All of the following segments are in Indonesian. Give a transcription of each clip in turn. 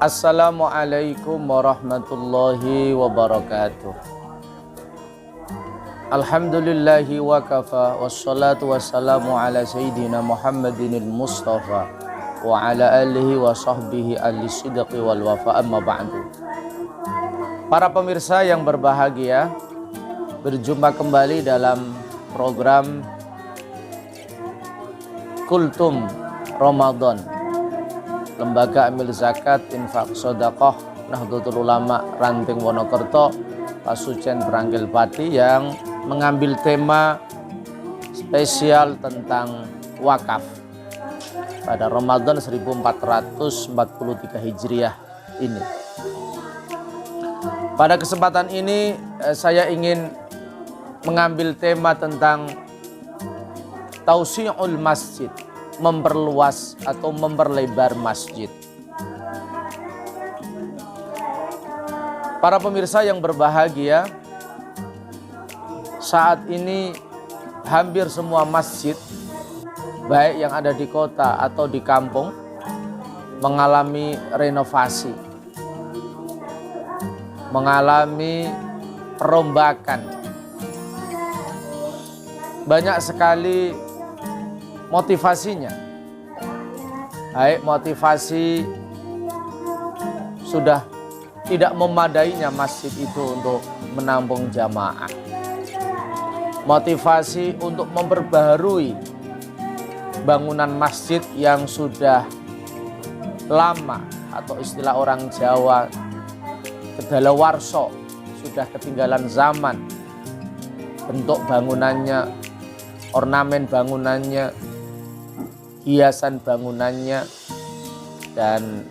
Assalamualaikum warahmatullahi wabarakatuh. Alhamdulillahi wa kafa, wassalatu wassalamu ala sayyidina Muhammadinil Mustafa wa ala alihi wa sahbihi ahli sidqi wal wafa, amma ba'du. Para pemirsa yang berbahagia, berjumpa kembali dalam program Kultum Ramadan Lembaga Amil Zakat Infak Sodaqoh Nahdlatul Ulama Ranting Wonokerto Pasucen Branggil Pati yang mengambil tema spesial tentang wakaf pada Ramadan 1443 Hijriah ini. Pada kesempatan ini saya ingin mengambil tema tentang Tausi'ul Masjid, memperluas atau memperlebar masjid. Para pemirsa yang berbahagia, saat ini hampir semua masjid, baik yang ada di kota atau di kampung, mengalami renovasi, mengalami perombakan. Banyak sekali motivasinya, baik motivasi sudah tidak memadainya masjid itu untuk menampung jamaah, motivasi untuk memperbaharui bangunan masjid yang sudah lama atau istilah orang Jawa kedalawarsa, sudah ketinggalan zaman, bentuk bangunannya, ornamen bangunannya, hiasan bangunannya, dan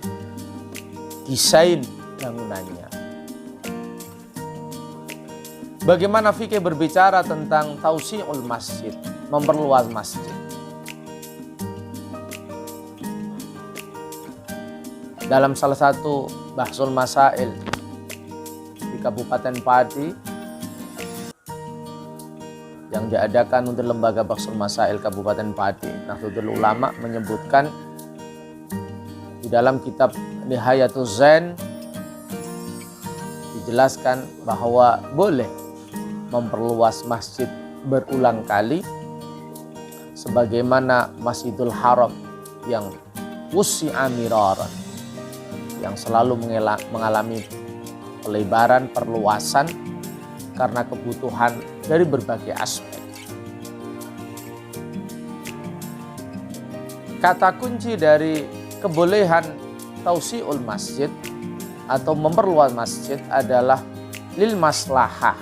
desain bangunannya. Bagaimana fikih berbicara tentang tausi'ul masjid, memperluas masjid? Dalam salah satu bahsul masail di Kabupaten Pati yang diadakan untuk Lembaga Bahsul Masail Kabupaten Pati, Nahdlatul Ulama menyebutkan di dalam kitab Nihayatuz Zain dijelaskan bahwa boleh memperluas masjid berulang kali sebagaimana Masjidul Haram yang wusi'a miraran, yang selalu mengalami pelebaran, perluasan karena kebutuhan dari berbagai aspek. Kata kunci dari kebolehan tausi'ul masjid atau memperluas masjid adalah lil maslahah,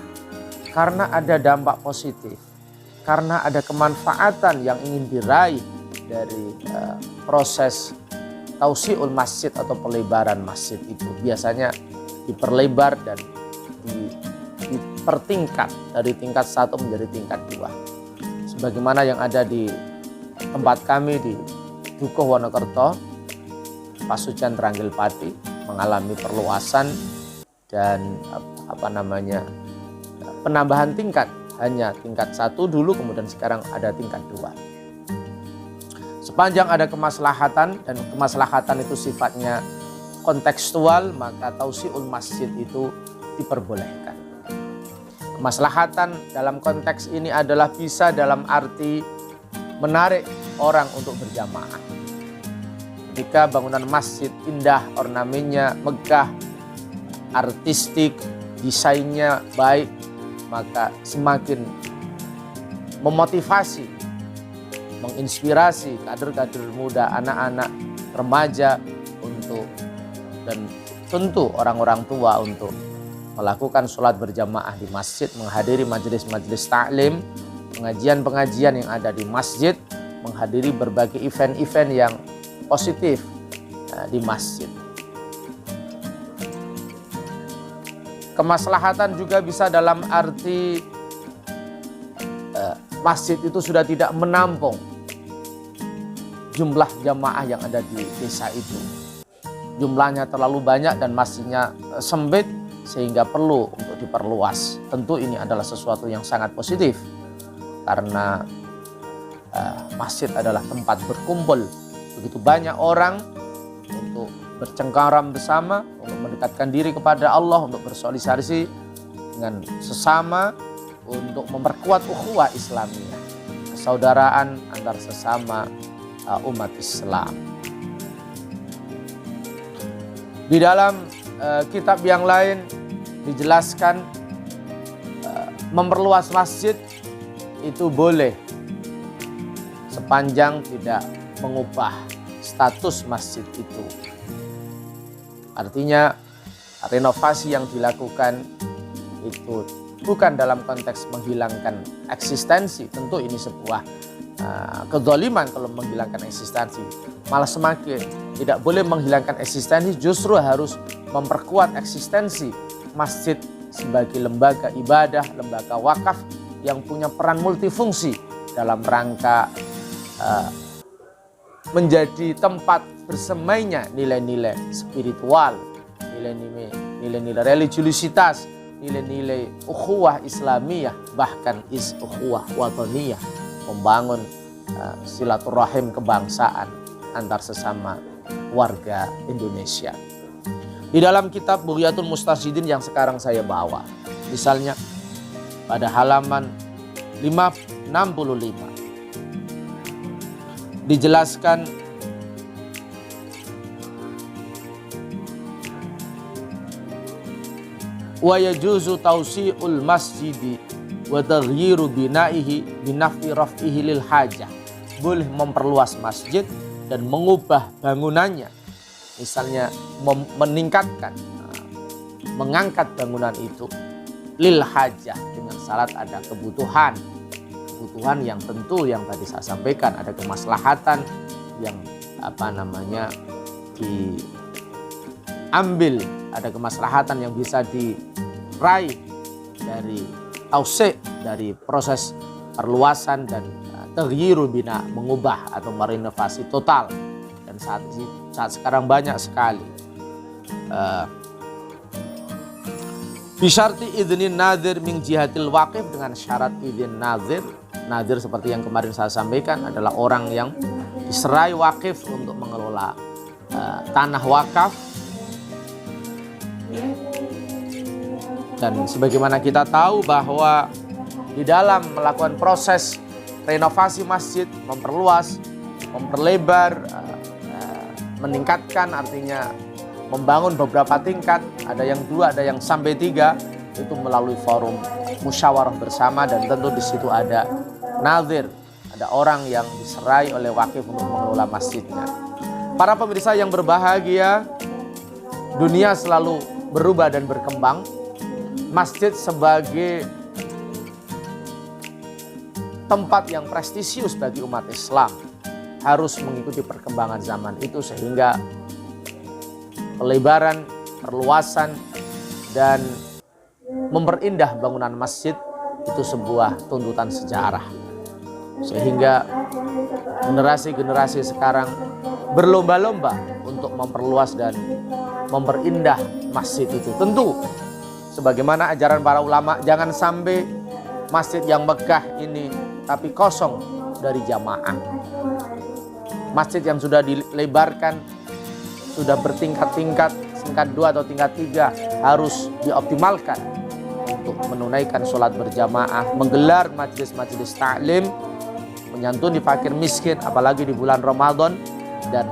karena ada dampak positif, karena ada kemanfaatan yang ingin diraih dari proses tausi'ul masjid atau pelebaran masjid itu. Biasanya diperlebar dan dipertingkat dari tingkat 1 menjadi tingkat 2. Sebagaimana yang ada di tempat kami di Dukuh Wonokerto, Pasucen Branggil Pati mengalami perluasan dan penambahan tingkat, hanya tingkat 1 dulu, kemudian sekarang ada tingkat 2. Sepanjang ada kemaslahatan dan kemaslahatan itu sifatnya kontekstual, maka tausi'ul masjid itu diperbolehkan. Kemaslahatan dalam konteks ini adalah bisa dalam arti menarik orang untuk berjamaah. Ketika bangunan masjid indah, ornamennya megah, artistik, desainnya baik, maka semakin memotivasi, menginspirasi kader-kader muda, anak-anak, remaja untuk, dan tentu orang-orang tua untuk melakukan sholat berjamaah di masjid, menghadiri majelis-majelis taklim, pengajian-pengajian yang ada di masjid, menghadiri berbagai event-event yang positif di masjid. Kemaslahatan juga bisa dalam arti masjid itu sudah tidak menampung jumlah jamaah yang ada di desa itu. Jumlahnya terlalu banyak dan masjidnya sempit sehingga perlu untuk diperluas. Tentu ini adalah sesuatu yang sangat positif karena masjid adalah tempat berkumpul begitu banyak orang untuk bercengkarama bersama, untuk mendekatkan diri kepada Allah, untuk bersolidarisasi dengan sesama, untuk memperkuat ukhuwah Islamiyah, persaudaraan antar sesama umat Islam. Di dalam kitab yang lain dijelaskan memperluas masjid itu boleh sepanjang tidak mengubah status masjid itu. Artinya renovasi yang dilakukan itu bukan dalam konteks menghilangkan eksistensi. Tentu ini sebuah kezaliman kalau menghilangkan eksistensi. Malah semakin tidak boleh menghilangkan eksistensi, justru harus memperkuat eksistensi masjid sebagai lembaga ibadah, lembaga wakaf yang punya peran multifungsi dalam rangka menjadi tempat bersemainya nilai-nilai spiritual, nilai-nilai religiusitas, nilai-nilai ukhuwah Islamiyah, bahkan ukhuwah wataniyah, membangun silaturahim kebangsaan antar sesama warga Indonesia. Di dalam kitab Bughyatul Mustarsyidin yang sekarang saya bawa, misalnya pada halaman 565 dijelaskan wa yajuzu tausi'ul masjidi wa taghyiru binaihi binafi raf'ihi lil hajah. Boleh memperluas masjid dan mengubah bangunannya, misalnya meningkatkan, mengangkat bangunan itu lil hajah, dengan syarat ada kebutuhan yang tentu yang tadi saya sampaikan, ada kemaslahatan yang diambil, ada kemaslahatan yang bisa diraih dari dari proses perluasan dan taghyiru bina, mengubah atau merenovasi total. Dan saat sekarang banyak sekali bisyarti idnin nadir min jihatil waqif, dengan syarat izin nadir. Nadir seperti yang kemarin saya sampaikan adalah orang yang diserai wakif untuk mengelola tanah wakaf. Dan sebagaimana kita tahu bahwa di dalam melakukan proses renovasi masjid, memperluas, memperlebar, meningkatkan, artinya membangun beberapa tingkat, ada yang 2, ada yang sampai 3, itu melalui forum musyawarah bersama, dan tentu di situ ada nazir, ada orang yang diserai oleh wakif untuk mengelola masjidnya. Para pemirsa yang berbahagia, dunia selalu berubah dan berkembang. Masjid sebagai tempat yang prestisius bagi umat Islam harus mengikuti perkembangan zaman itu, sehingga pelebaran, perluasan, dan memperindah bangunan masjid itu sebuah tuntutan sejarah. Sehingga generasi-generasi sekarang berlomba-lomba untuk memperluas dan memperindah masjid itu. Tentu sebagaimana ajaran para ulama, jangan sampai masjid yang megah ini tapi kosong dari jamaah. Masjid yang sudah dilebarkan, sudah bertingkat-tingkat, tingkat 2 atau tingkat 3, harus dioptimalkan untuk menunaikan sholat berjamaah, menggelar majelis-majelis ta'lim, menyantuni fakir miskin, apalagi di bulan Ramadan, dan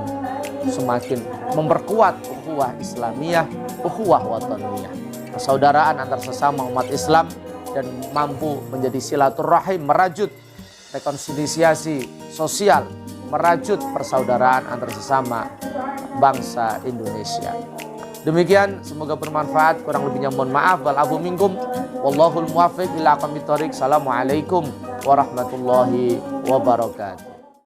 semakin memperkuat ukhuwah Islamiyah, ukhuwah wataniyah, persaudaraan antar sesama umat Islam, dan mampu menjadi silaturahim, merajut rekonsiliasi sosial, merajut persaudaraan antar sesama bangsa Indonesia. Demikian, semoga bermanfaat. Kurang lebihnya mohon maaf. Wal afu minkum. Wallahul muwaffiq ila aqwamit thoriq. Assalamualaikum warahmatullahi wabarakatuh.